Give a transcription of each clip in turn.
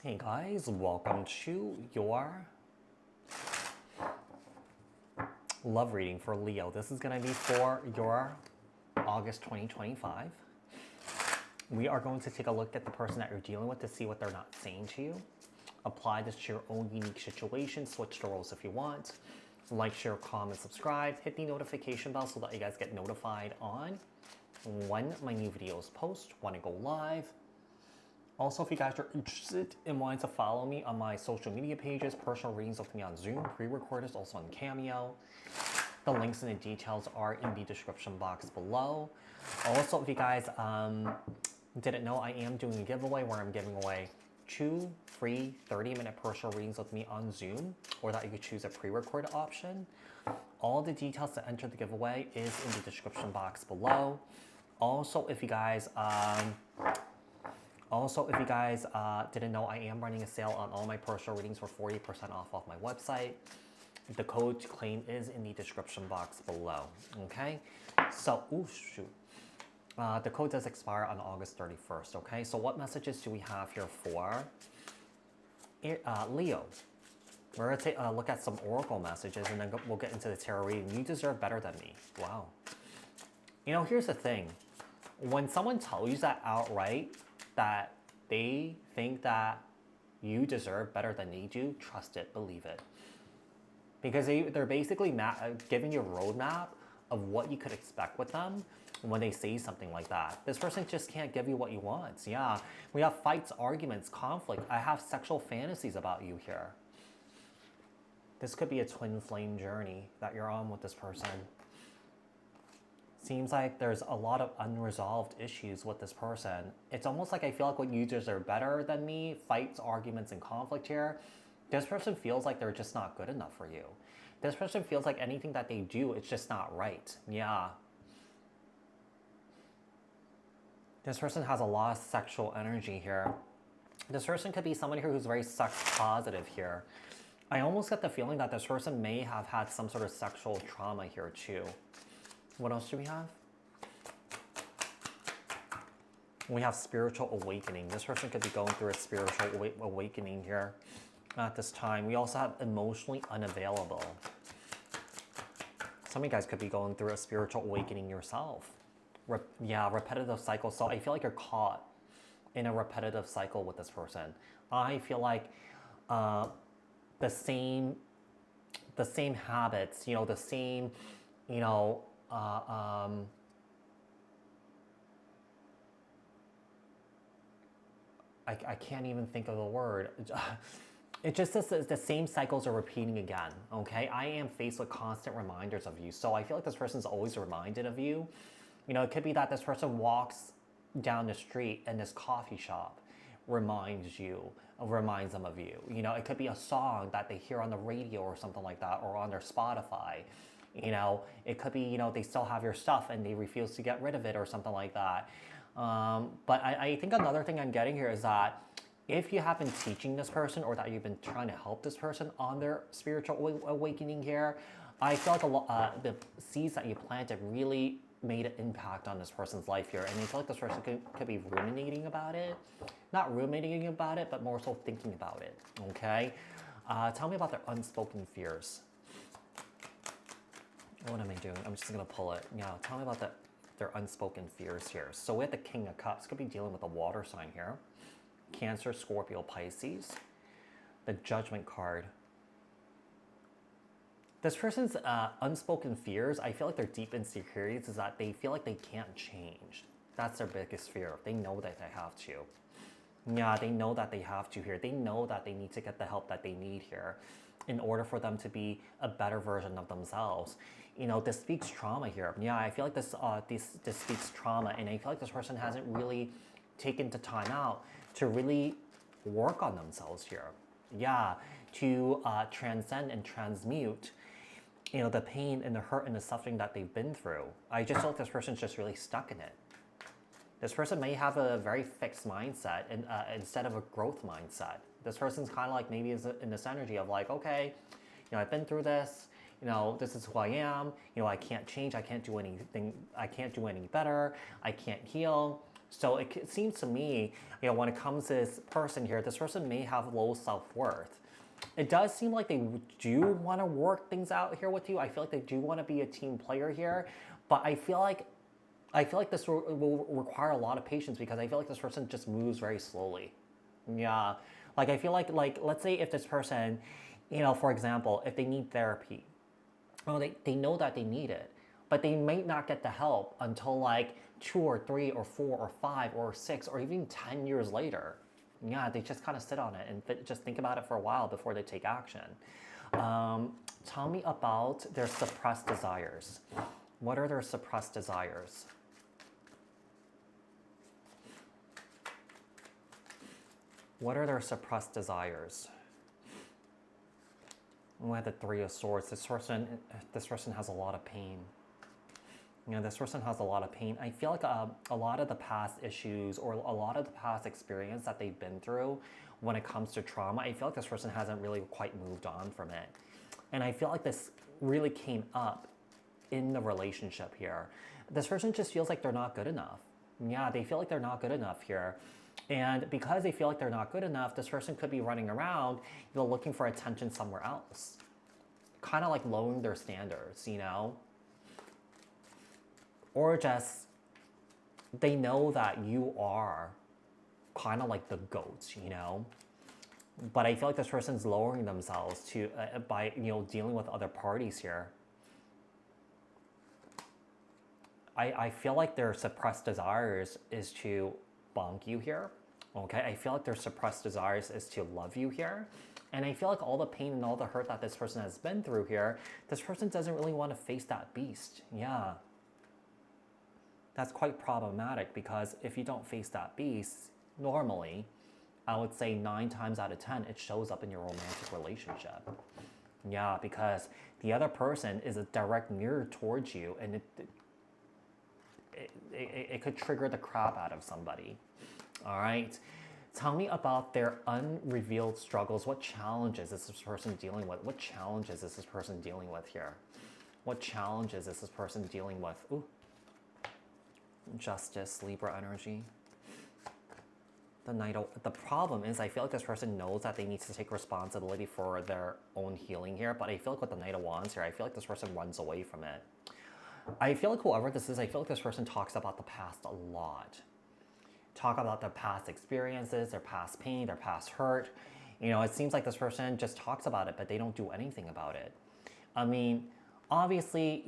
Hey guys, welcome to your love reading for Leo. This is going to be for your August 2025. We are going to take a look at the person that you're dealing with to see what they're not saying to you. Apply this to your own unique situation. Switch the roles if you want. Like, share, comment, subscribe. Hit the notification bell so that you guys get notified on when my new videos post, when I go live. Also, if you guys are interested in wanting to follow me on my social media pages, personal readings with me on Zoom, pre-recorded also on Cameo. The links and the details are in the description box below. Also, if you guys didn't know, I am doing a giveaway where I'm giving away 2 free 30-minute personal readings with me on Zoom, or that you could choose a pre-recorded option. All the details to enter the giveaway is in the description box below. Also, if you guys didn't know, I am running a sale on all my personal readings for 40% off my website. The code to claim is in the description box below. Okay, so the code does expire on August 31st. Okay, so what messages do we have here for Leo? We're going to take a look at some oracle messages and then we'll get into the tarot reading. You deserve better than me. Wow. You know, here's the thing. When someone tells you that outright, that they think that you deserve better than they do, trust it, believe it. Because they're basically giving you a roadmap of what you could expect with them when they say something like that. This person just can't give you what you want. Yeah, we have fights, arguments, conflict. I have sexual fantasies about you here. This could be a twin flame journey that you're on with this person. Seems like there's a lot of unresolved issues with this person. It's almost like I feel like when you deserve better than me, fights, arguments, and conflict here, this person feels like they're just not good enough for you. This person feels like anything that they do, it's just not right. Yeah. This person has a lot of sexual energy here. This person could be someone here who's very sex positive here. I almost get the feeling that this person may have had some sort of sexual trauma here too. What else do we have? We have spiritual awakening. This person could be going through a spiritual awakening here at this time. We also have emotionally unavailable. Some of you guys could be going through a spiritual awakening yourself. Repetitive cycle. So I feel like you're caught in a repetitive cycle with this person. I feel like the same habits, the same, I can't even think of the word. It just says the same cycles are repeating again, okay? I am faced with constant reminders of you. So I feel like this person's always reminded of you. It could be that this person walks down the street and this coffee shop reminds them of you. It could be a song that they hear on the radio or something like that, or on their Spotify. It could be, they still have your stuff and they refuse to get rid of it or something like that. But I think another thing I'm getting here is that if you have been teaching this person, or that you've been trying to help this person on their spiritual awakening here, I feel like the seeds that you planted really made an impact on this person's life here. And I feel like this person could be ruminating about it. Not ruminating about it, but more so thinking about it, okay? Tell me about their unspoken fears. What am I doing? I'm just gonna pull it. Yeah, tell me about their unspoken fears here. So we have the King of Cups. Could be dealing with a water sign here. Cancer, Scorpio, Pisces. The Judgment card. This person's unspoken fears, I feel like their deep insecurities is that they feel like they can't change. That's their biggest fear. They know that they have to. Yeah, they know that they have to here. They know that they need to get the help that they need here in order for them to be a better version of themselves. This speaks trauma here. Yeah, I feel like this speaks trauma, and I feel like this person hasn't really taken the time out to really work on themselves here. Yeah, to transcend and transmute, the pain and the hurt and the suffering that they've been through. I just feel like this person's just really stuck in it. This person may have a very fixed mindset instead of a growth mindset. This person's kind of like maybe is in this energy of like, okay, I've been through this. This is who I am. I can't change. I can't do anything. I can't do any better. I can't heal. So it seems to me, when it comes to this person here, this person may have low self-worth. It does seem like they do want to work things out here with you. I feel like they do want to be a team player here, but I feel like this will require a lot of patience because I feel like this person just moves very slowly. Yeah, like I feel like let's say if this person, for example, if they need therapy, well, they know that they need it, but they might not get the help until like 2 or 3 or 4 or 5 or 6 or even 10 years later. Yeah, they just kind of sit on it and just think about it for a while before they take action. Tell me about their suppressed desires. What are their suppressed desires? What are their suppressed desires? We have the Three of Swords. This person has a lot of pain. This person has a lot of pain. I feel like a lot of the past issues or a lot of the past experience that they've been through when it comes to trauma, I feel like this person hasn't really quite moved on from it. And I feel like this really came up in the relationship here. This person just feels like they're not good enough. Yeah, they feel like they're not good enough here. And because they feel like they're not good enough, this person could be running around, looking for attention somewhere else. Kind of like lowering their standards, Or just, they know that you are kind of like the goat, But I feel like this person's lowering themselves to by dealing with other parties here. I feel like their suppressed desires is to bonk you here. Okay, I feel like their suppressed desires is to love you here. And I feel like all the pain and all the hurt that this person has been through here, this person doesn't really want to face that beast. Yeah. That's quite problematic because if you don't face that beast, normally, I would say 9 times out of 10, it shows up in your romantic relationship. Yeah, because the other person is a direct mirror towards you and it could trigger the crap out of somebody. All right. Tell me about their unrevealed struggles. What challenges is this person dealing with? What challenges is this person dealing with here? What challenges is this person dealing with? Ooh. Justice, Libra energy. The problem is I feel like this person knows that they need to take responsibility for their own healing here, but I feel like with the Knight of Wands here, I feel like this person runs away from it. I feel like whoever this is, I feel like this person talks about the past a lot. Talk about their past experiences, their past pain, their past hurt. It seems like this person just talks about it, but they don't do anything about it. I mean, obviously,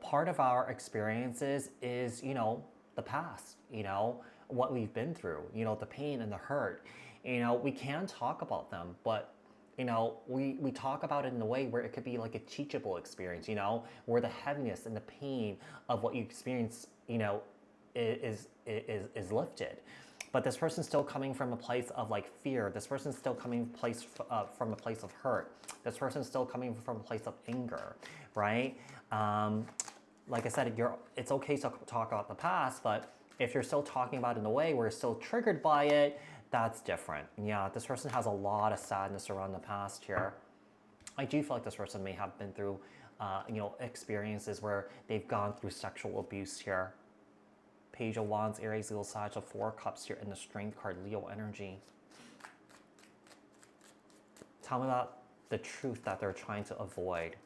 part of our experiences is, the past, what we've been through, the pain and the hurt. We can talk about them, but we talk about it in a way where it could be like a teachable experience, where the heaviness and the pain of what you experience, is lifted. But this person's still coming from a place of like fear. This person's still coming from a place of hurt. This person's still coming from a place of anger, right? Like I said, it's okay to talk about the past, but if you're still talking about it in a way where you're still triggered by it, that's different. Yeah, this person has a lot of sadness around the past here. I do feel like this person may have been through, experiences where they've gone through sexual abuse here. Page of Wands, Aries, Leo, Sag, 4 Cups here in the Strength card, Leo energy. Tell me about the truth that they're trying to avoid.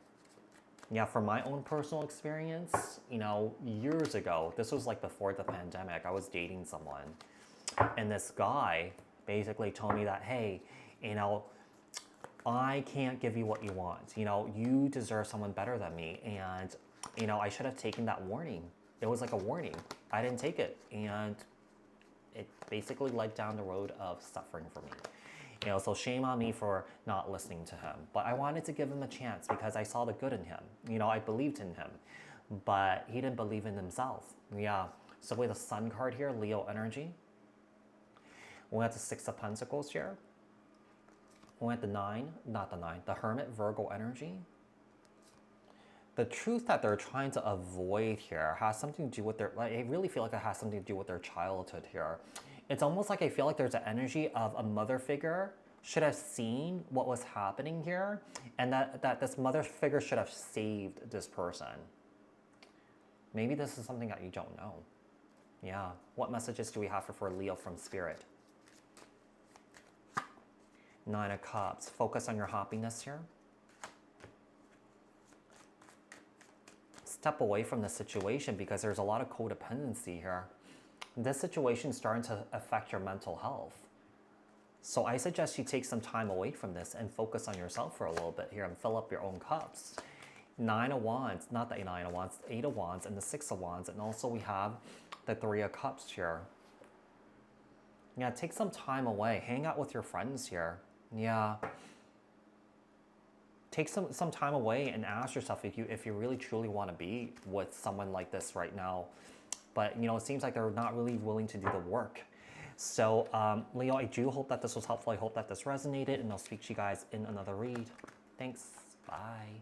Yeah, from my own personal experience, years ago, this was like before the pandemic, I was dating someone. And this guy basically told me that, hey, I can't give you what you want. You deserve someone better than me. And, I should have taken that warning. It was like a warning. I didn't take it. And it basically led down the road of suffering for me. So shame on me for not listening to him. But I wanted to give him a chance because I saw the good in him. I believed in him. But he didn't believe in himself. Yeah. So with the Sun card here, Leo energy. We have the 6 of Pentacles here. We have the Hermit, Virgo energy. The truth that they're trying to avoid here has something to do with I really feel like it has something to do with their childhood here. It's almost like I feel like there's an energy of a mother figure should have seen what was happening here, and that this mother figure should have saved this person. Maybe this is something that you don't know. Yeah. What messages do we have for Leo from Spirit? Nine of Cups. Focus on your happiness here. Step away from the situation because there's a lot of codependency here. This situation is starting to affect your mental health. So I suggest you take some time away from this and focus on yourself for a little bit here and fill up your own cups. Nine of Wands, not the Nine of Wands, Eight of Wands and the Six of Wands. And also we have the Three of Cups here. Yeah, take some time away. Hang out with your friends here. Yeah. Take some time away and ask yourself if you really truly want to be with someone like this right now. But, you know, it seems like they're not really willing to do the work. So, Leo, I do hope that this was helpful. I hope that this resonated, and I'll speak to you guys in another read. Thanks. Bye.